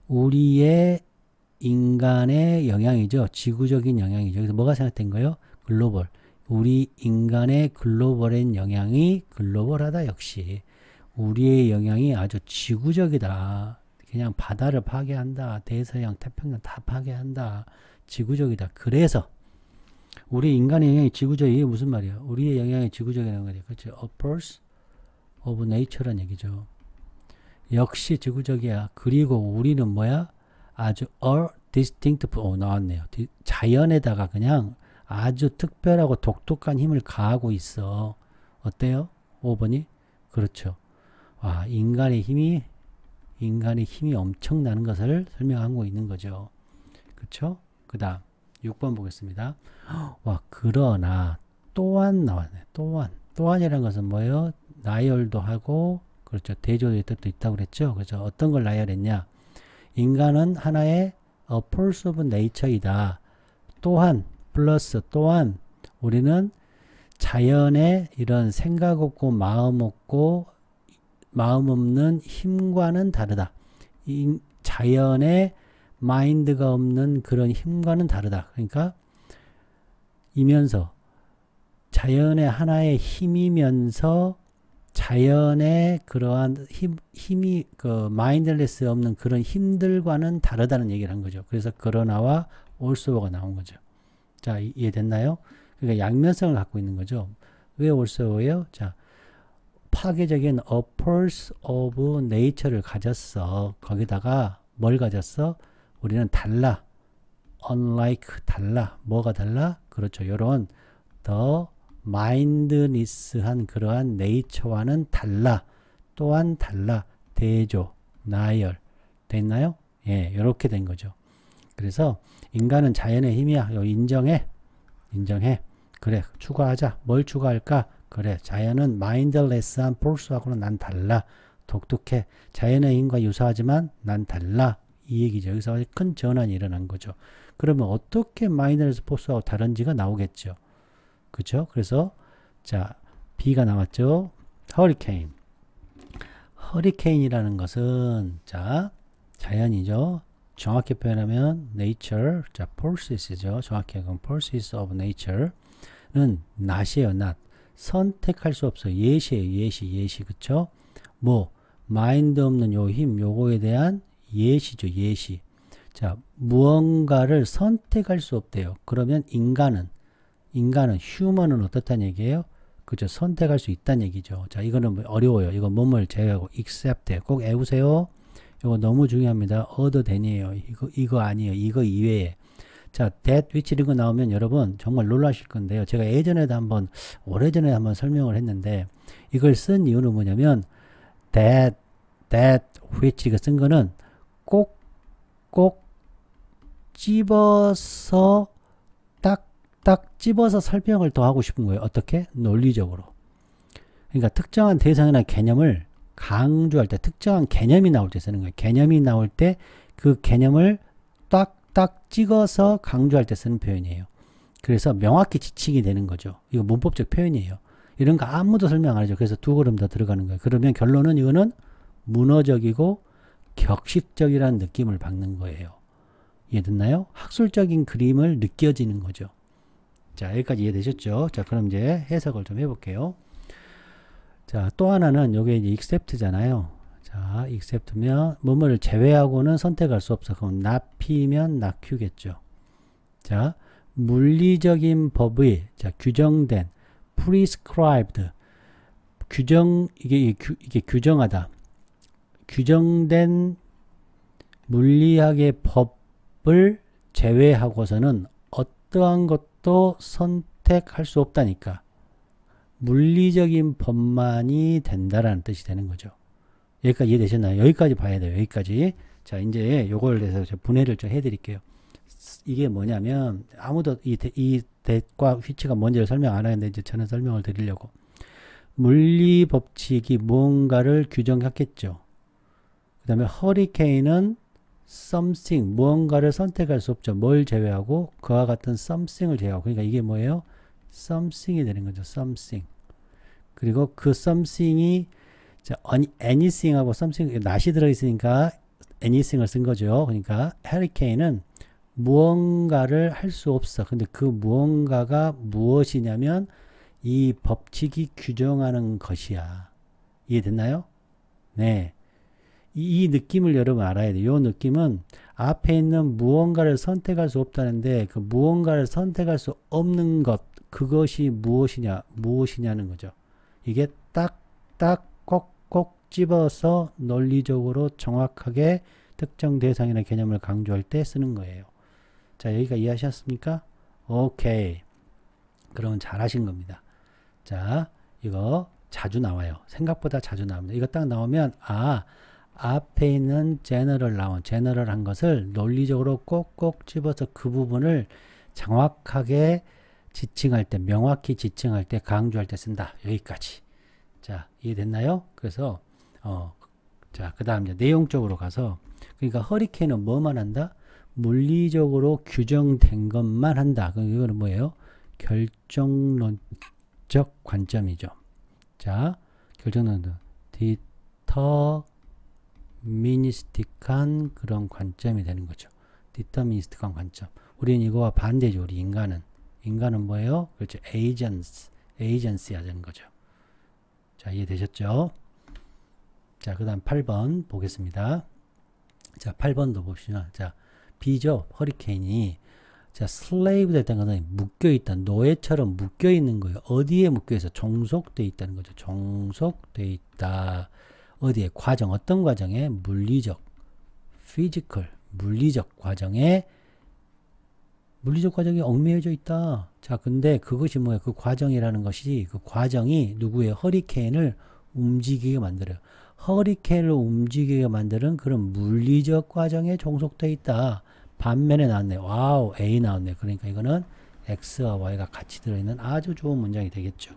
Speaker 1: 우리의 인간의 영향이죠. 지구적인 영향이죠. 그래서 뭐가 생각된 거예요? 글로벌. 우리 인간의 글로벌인 영향이 글로벌하다. 역시 우리의 영향이 아주 지구적이다. 그냥 바다를 파괴한다. 대서양, 태평양 다 파괴한다. 지구적이다. 그래서 우리 인간의 영향이 지구적. 이게 무슨 말이야? 우리의 영향이 지구적이라는 거죠. 그렇죠? A force of nature라는 얘기죠. 역시 지구적이야. 그리고 우리는 뭐야? 아주 a distinct 나왔네요. 자연에다가 그냥 아주 특별하고 독특한 힘을 가하고 있어. 어때요? 5번이? 그렇죠. 인간의 힘이 엄청나는 것을 설명하고 있는 거죠. 그렇죠? 그 다음 6번 보겠습니다. 그러나 또한 나왔네. 또한이라는 것은 뭐예요? 나열도 하고 그렇죠. 대조의 뜻도 있다고 그랬죠. 그래서 어떤 걸 나열했냐? 인간은 하나의 a force of nature이다. 또한 플러스 또한 우리는 자연의 이런 생각 없고 마음 없는 힘과는 다르다. 자연의 마인드가 없는 그런 힘과는 다르다. 그러니까 이면서 자연의 하나의 힘이면서 자연의 그러한 힘이 마인드레스 없는 그런 힘들과는 다르다는 얘기를 한 거죠. 그래서 그러나와 also가 나온 거죠. 자, 이해됐나요? 그러니까 양면성을 갖고 있는 거죠. 왜 also예요? 자, 파괴적인 a force of nature를 가졌어. 거기다가 뭘 가졌어? 우리는 달라. unlike 달라. 뭐가 달라? 그렇죠. 요런 더 마인드니스한 그러한 네이처와는 달라. 또한 달라. 대조, 나열. 됐나요? 예, 이렇게 된 거죠. 그래서 인간은 자연의 힘이야. 인정해. 그래, 추가하자. 뭘 추가할까? 그래, 자연은 마인드레스한 포스하고는 난 달라. 독특해. 자연의 힘과 유사하지만 난 달라. 이 얘기죠. 여기서 큰 전환이 일어난 거죠. 그러면 어떻게 마인드레스 포스하고 다른지가 나오겠죠. 그렇죠? 그래서 자, B가 나왔죠. 허리케인. 허리케인이라는 것은 자, 자연이죠. 정확히 표현하면 nature. 자, forces죠. 정확히 하면 forces of nature는 not이에요. not. 선택할 수 없어. 예시예요. 예시. 그쵸? 뭐 마인드 없는 요 힘, 요거에 대한 예시죠. 예시. 자, 무언가를 선택할 수 없대요. 그러면 인간은 휴먼은 어떻다는 얘기예요? 그죠? 선택할 수 있다는 얘기죠. 자, 이거는 어려워요. 이거 뭐뭘 제외하고 accept. 꼭 외우세요. 이거 너무 중요합니다. other than이에요. 이거 아니에요. 이거 이외에. 자, that, which 이런 거 나오면 여러분 정말 놀라실 건데요. 제가 오래전에 한번 설명을 했는데 이걸 쓴 이유는 뭐냐면 that, which 이거 쓴 거는 꼭 집어서 딱 집어서 설명을 더 하고 싶은 거예요. 어떻게? 논리적으로. 그러니까 특정한 대상이나 개념을 강조할 때 특정한 개념이 나올 때 쓰는 거예요. 개념이 나올 때 그 개념을 딱 찍어서 강조할 때 쓰는 표현이에요. 그래서 명확히 지칭이 되는 거죠. 이거 문법적 표현이에요. 이런 거 아무도 설명 안 하죠. 그래서 두 걸음 더 들어가는 거예요. 그러면 결론은 이거는 문어적이고 격식적이라는 느낌을 받는 거예요. 이해됐나요? 학술적인 그림을 느껴지는 거죠. 자, 여기까지 이해되셨죠? 자, 그럼 이제 해석을 좀 해볼게요. 자, 또 하나는 요게 이제 accept잖아요. 자, accept면 뭐뭐를 제외하고는 선택할 수 없어. 그럼 not-P면 not-Q겠죠. 자, 물리적인 법의 자, 규정된 prescribed 이게 규정하다. 규정된 물리학의 법을 제외하고서는 어떠한 것도 선택할 수 없다니까. 물리적인 법만이 된다라는 뜻이 되는 거죠. 여기까지 이해되셨나요? 여기까지 봐야 돼요. 여기까지. 자, 이제 요걸 대해서 분해를 좀 해드릴게요. 이게 뭐냐면 아무도 이 대과 휘치가 뭔지를 설명 안 하는데 이제 저는 설명을 드리려고. 물리 법칙이 무언가를 규정했겠죠. 그 다음에 허리케인은 something, 무언가를 선택할 수 없죠. 뭘 제외하고 그와 같은 something을 제외하고. 그러니까 이게 뭐예요? something이 되는 거죠. something. 그리고 그 something이 anything하고 something, not이 들어있으니까 anything을 쓴 거죠. 그러니까 hurricane은 무언가를 할 수 없어. 근데 그 무언가가 무엇이냐면 이 법칙이 규정하는 것이야. 이해됐나요? 네. 이 느낌을 여러분 알아야 돼요. 이 느낌은 앞에 있는 무언가를 선택할 수 없다는데 그 무언가를 선택할 수 없는 것, 그것이 무엇이냐는 거죠. 이게 딱 꼭꼭 집어서 논리적으로 정확하게 특정 대상이나 개념을 강조할 때 쓰는 거예요. 자, 여기가 이해하셨습니까? 오케이. 그러면 잘하신 겁니다. 자, 이거 자주 나와요. 생각보다 자주 나옵니다. 이거 딱 나오면 앞에 있는 제너럴한 것을 논리적으로 꼭꼭 집어서 그 부분을 정확하게 지칭할 때, 명확히 지칭할 때, 강조할 때 쓴다. 여기까지. 자, 이해됐나요? 그래서 자, 그 다음 이제 내용적으로 가서, 그러니까 허리케인은 뭐만 한다? 물리적으로 규정된 것만 한다. 그럼 이거는 뭐예요? 결정론적 관점이죠. 자, 결정론적 디터미니스틱한 그런 관점이 되는 거죠. 디터미니스틱한 관점. 우리는 이거와 반대죠. 우리 인간은 뭐예요? 그렇죠. 에이전시가 되는 거죠. 자, 이해되셨죠? 자, 그 다음 8번 보겠습니다. 자, 8번도 봅시다. 자, B죠. 허리케인이. 자, 슬레이브 됐다는 것은 묶여있다. 노예처럼 묶여있는 거예요. 어디에 묶여있어? 종속되어 있다는 거죠. 종속되어 있다. 어디에? 과정. 어떤 과정에? 물리적. 피지컬. 물리적 과정에 얽매여져 있다. 자, 근데 그것이 뭐예요? 그 과정이라는 것이, 그 과정이 누구의? 허리케인을 움직이게 만들어요. 허리케인을 움직이게 만드는 그런 물리적 과정에 종속되어 있다. 반면에 나왔네. 와우, A 나왔네. 그러니까 이거는 X와 Y가 같이 들어있는 아주 좋은 문장이 되겠죠.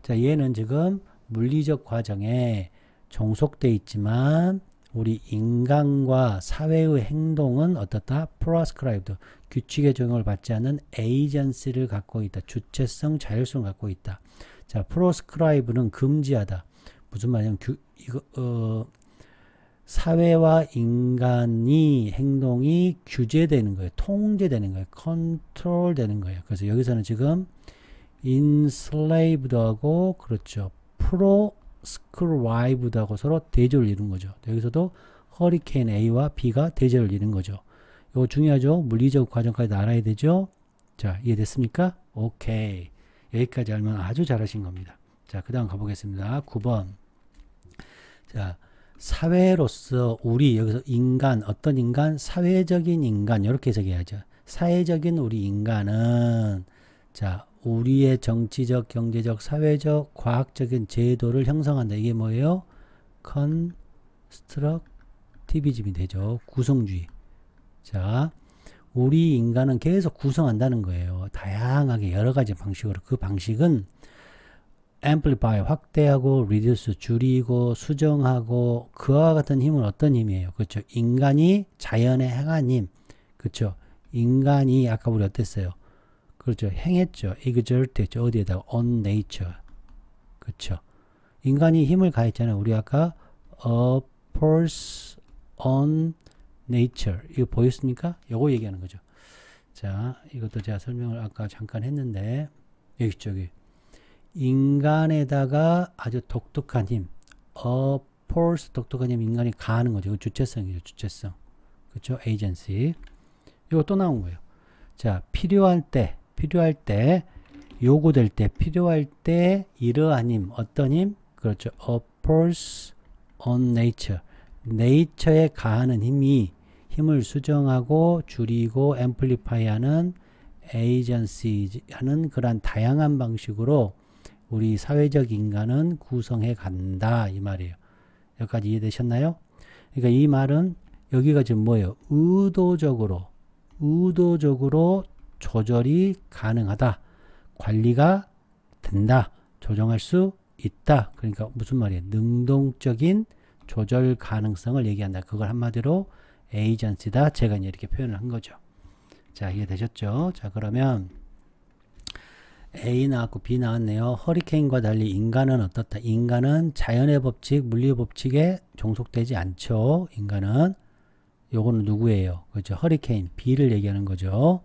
Speaker 1: 자, 얘는 지금 물리적 과정에 종속되어 있지만 우리 인간과 사회의 행동은 어떻다? 프로스크라이브드. 규칙의 적용을 받지 않는 에이전시를 갖고 있다. 주체성, 자율성을 갖고 있다. 자, 프로스크라이브는 금지하다. 무슨 말이냐면 사회와 인간이 행동이 규제되는 거예요. 통제되는 거예요. 컨트롤되는 거예요. 그래서 여기서는 지금 enslaved 하고 그렇죠. proscribed 하고 서로 대조를 이룬 거죠. 여기서도 허리케인 A와 B가 대조를 이룬 거죠. 이거 중요하죠. 물리적 과정까지 알아야 되죠. 자, 이해됐습니까? 오케이. 여기까지 알면 아주 잘하신 겁니다. 자, 그 다음 가보겠습니다. 9번. 자, 사회로서 우리 여기서 인간, 어떤 인간? 사회적인 인간. 이렇게 해석해야죠. 사회적인 우리 인간은 자, 우리의 정치적, 경제적, 사회적, 과학적인 제도를 형성한다. 이게 뭐예요? 컨스트럭티비즘이 되죠. 구성주의. 자, 우리 인간은 계속 구성한다는 거예요. 다양하게 여러 가지 방식으로. 그 방식은 amplify, 확대하고 reduce, 줄이고 수정하고 그와 같은 힘은 어떤 힘이에요? 그렇죠. 인간이 자연에 행한 힘. 그렇죠. 인간이 아까 우리 어땠어요? 그렇죠. 행했죠. exert 했죠. 어디에다가? on nature. 그렇죠. 인간이 힘을 가했잖아요. 우리 아까 a force on nature. 이거 보였습니까? 요거 얘기하는 거죠. 자, 이것도 제가 설명을 아까 잠깐 했는데 여기 저기 인간에다가 아주 독특한 힘, force 독특한 힘 인간이 가하는 거죠. 주체성이죠. 주체성. 그렇죠? agency. 이거 또 나온 거예요. 자, 필요할 때, 요구될 때, 필요할 때 이러한 힘, 어떤 힘? 그렇죠. a force on nature. 네이처에 가하는 힘을 수정하고 줄이고 amplify 하는 agency 하는 그런 다양한 방식으로 우리 사회적 인간은 구성해 간다. 이 말이에요. 여기까지 이해되셨나요? 그러니까 이 말은 여기가 지금 뭐예요? 의도적으로 조절이 가능하다. 관리가 된다. 조정할 수 있다. 그러니까 무슨 말이에요? 능동적인 조절 가능성을 얘기한다. 그걸 한마디로 에이전시다. 제가 이렇게 표현을 한 거죠. 자, 이해되셨죠? 자, 그러면 A 나왔고 B 나왔네요. 허리케인과 달리 인간은 어떻다? 인간은 자연의 법칙, 물리의 법칙에 종속되지 않죠. 인간은. 요거는 누구예요? 그렇죠. 허리케인, B를 얘기하는 거죠.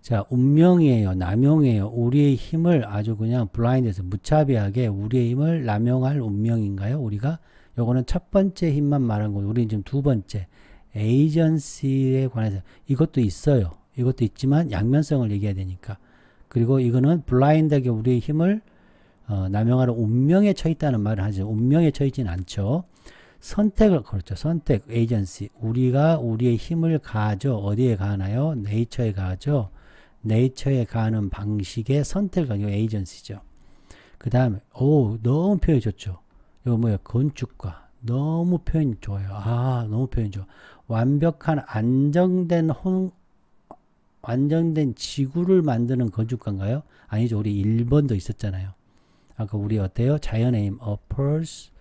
Speaker 1: 자, 운명이에요. 남용이에요. 우리의 힘을 아주 그냥 블라인드에서 무차별하게 우리의 힘을 남용할 운명인가요? 우리가? 요거는 첫 번째 힘만 말한 거고 우리는 지금 두 번째 에이전시에 관해서 이것도 있어요. 이것도 있지만 양면성을 얘기해야 되니까. 그리고 이거는 블라인드하게 우리의 힘을 남용하는 운명에 처해 있다는 말을 하죠. 운명에 처해 있지는 않죠. 선택을, 그렇죠. 선택, 에이전시. 우리가 우리의 힘을 가하죠. 어디에 가하나요? 네이처에 가하죠. 네이처에 가하는 방식의 선택을 가지고 에이전시죠. 그 다음에, 오, 너무 표현이 좋죠. 이거 뭐예요? 건축가. 너무 표현이 좋아요. 아, 너무 표현이 좋아. 완벽한 안정된 지구를 만드는 건축가인가요? 아니죠. 우리 1번도 있었잖아요. 아까 우리 어때요? 자연의 힘, A Pulse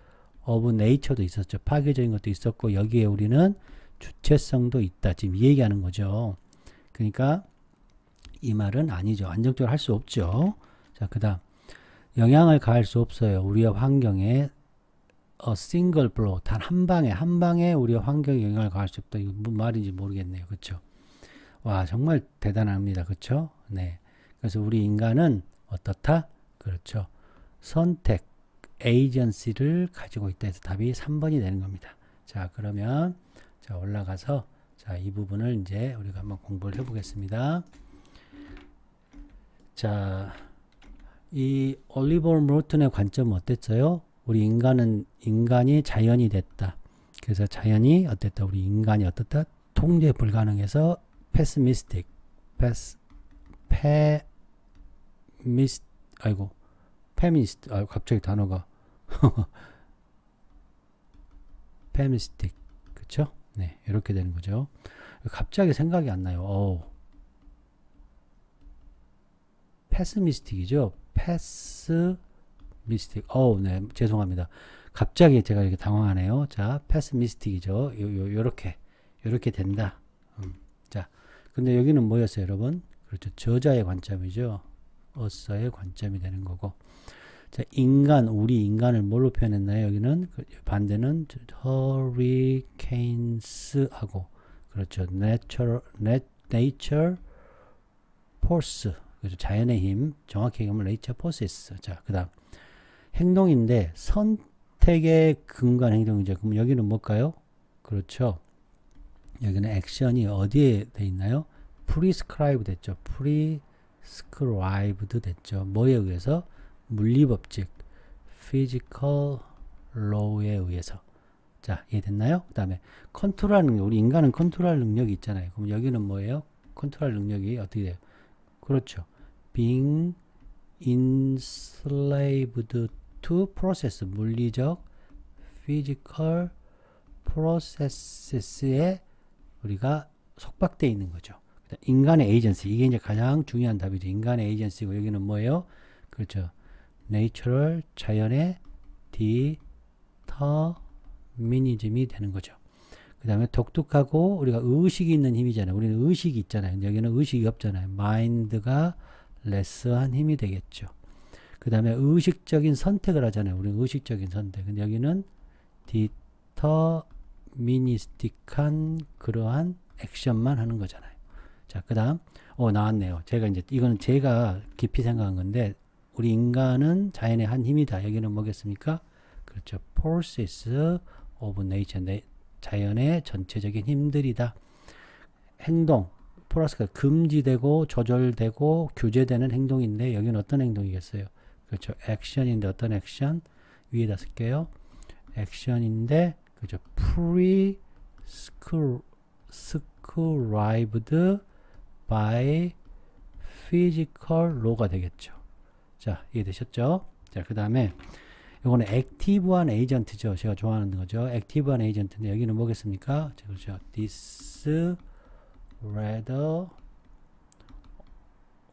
Speaker 1: of Nature도 있었죠. 파괴적인 것도 있었고, 여기에 우리는 주체성도 있다. 지금 이 얘기하는 거죠. 그러니까 이 말은 아니죠. 안정적으로 할 수 없죠. 자, 그 다음 영향을 가할 수 없어요. 우리의 환경에 a single blow, 단 한 방에 우리의 환경에 영향을 가할 수 없다. 이거 무슨 말인지 모르겠네요. 그렇죠? 와, 정말 대단합니다. 그렇죠? 네. 그래서 우리 인간은 어떻다? 그렇죠. 선택, 에이전시를 가지고 있다 해서 답이 3번이 되는 겁니다. 자, 그러면 자, 올라가서 자, 이 부분을 이제 우리가 한번 공부를 해 보겠습니다. 자, 이 올리버 모튼의 관점은 어땠어요? 우리 인간이 자연이 됐다. 그래서 자연이 어땠다? 우리 인간이 어떻다? 통제 불가능해서 페미스틱, 페미니스트, 갑자기 단어가 페미스틱, 그쵸? 네, 이렇게 되는 거죠. 갑자기 생각이 안 나요. 패스미스틱이죠. 패스미스틱. 네, 죄송합니다. 갑자기 제가 이렇게 당황하네요. 자, 패스미스틱이죠. 요렇게 된다. 자, 근데 여기는 뭐였어요, 여러분? 그렇죠. 저자의 관점이죠. 어서의 관점이 되는 거고. 자, 우리 인간을 뭘로 표현했나요? 여기는 반대는 hurricanes하고, 그렇죠. nature force. 그렇죠. 자연의 힘, 정확히 얘기하면 nature forces. 자, 그 다음 행동인데 선택의 근간 행동이죠. 그럼 여기는 뭘까요? 그렇죠. 여기는 액션이 어디에 돼 있나요? prescribed 됐죠. prescribed 됐죠. 뭐에 의해서? 물리법칙, physical law에 의해서. 자, 이해됐나요? 그 다음에 컨트롤하는 능력. 우리 인간은 컨트롤할 능력이 있잖아요. 그럼 여기는 뭐예요? 컨트롤할 능력이 어떻게 돼요? 그렇죠. being enslaved to process, 물리적 physical processes에 우리가 속박되어 있는 거죠. 인간의 에이전시, 이게 이제 가장 중요한 답이죠. 인간의 에이전시고 여기는 뭐예요? 그렇죠. 내추럴, 자연의 디터미니즘이 되는 거죠. 그 다음에 독특하고 우리가 의식이 있는 힘이잖아요. 우리는 의식이 있잖아요. 근데 여기는 의식이 없잖아요. 마인드가 레스한 힘이 되겠죠. 그 다음에 의식적인 선택을 하잖아요. 우리는 의식적인 선택. 근데 여기는 디터미니스틱한 그러한 액션만 하는 거잖아요. 자, 그 다음 나왔네요. 이거는 제가 깊이 생각한 건데, 우리 인간은 자연의 한 힘이다. 여기는 뭐겠습니까? 그렇죠. forces of nature, 자연의 전체적인 힘들이다. 행동, 플러스가 금지되고 조절되고 규제되는 행동인데 여기는 어떤 행동이겠어요? 그렇죠. 액션인데 어떤 액션? 위에다 쓸게요. 액션인데 그렇죠. prescribed by physical law가 되겠죠. 자, 이해되셨죠? 자, 그 다음에 이거는 액티브한 에이전트죠. 제가 좋아하는 거죠. 액티브한 에이전트인데 여기는 뭐겠습니까? 그렇죠. this rather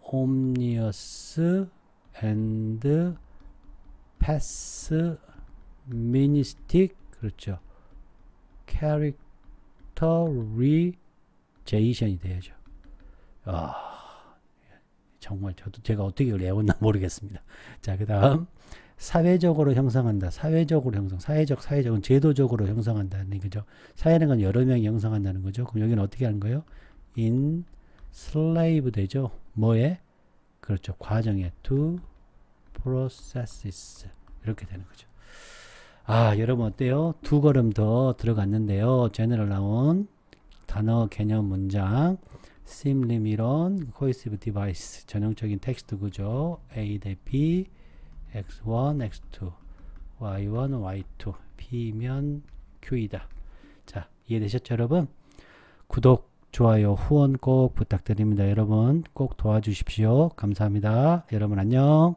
Speaker 1: omnious and pessimistic, 그렇죠. characterization이 돼야죠. 정말 제가 어떻게 이걸 외웠나 모르겠습니다. 자, 그 다음 사회적으로 형성한다. 사회적은 제도적으로 형성한다는 거죠. 사회는 건 여러 명이 형성한다는 거죠. 그럼 여기는 어떻게 하는 거예요? enslave 되죠. 뭐에? 그렇죠. 과정에 to processes 이렇게 되는 거죠. 여러분 어때요? 두 걸음 더 들어갔는데요. 제너럴 나온 단어, 개념, 문장, 심림 이론, cohesive device, 전형적인 텍스트 구조, A 대 B, X1, X2, Y1, Y2, B면 Q이다. 자, 이해되셨죠, 여러분? 구독, 좋아요, 후원 꼭 부탁드립니다. 여러분 꼭 도와주십시오. 감사합니다. 여러분 안녕.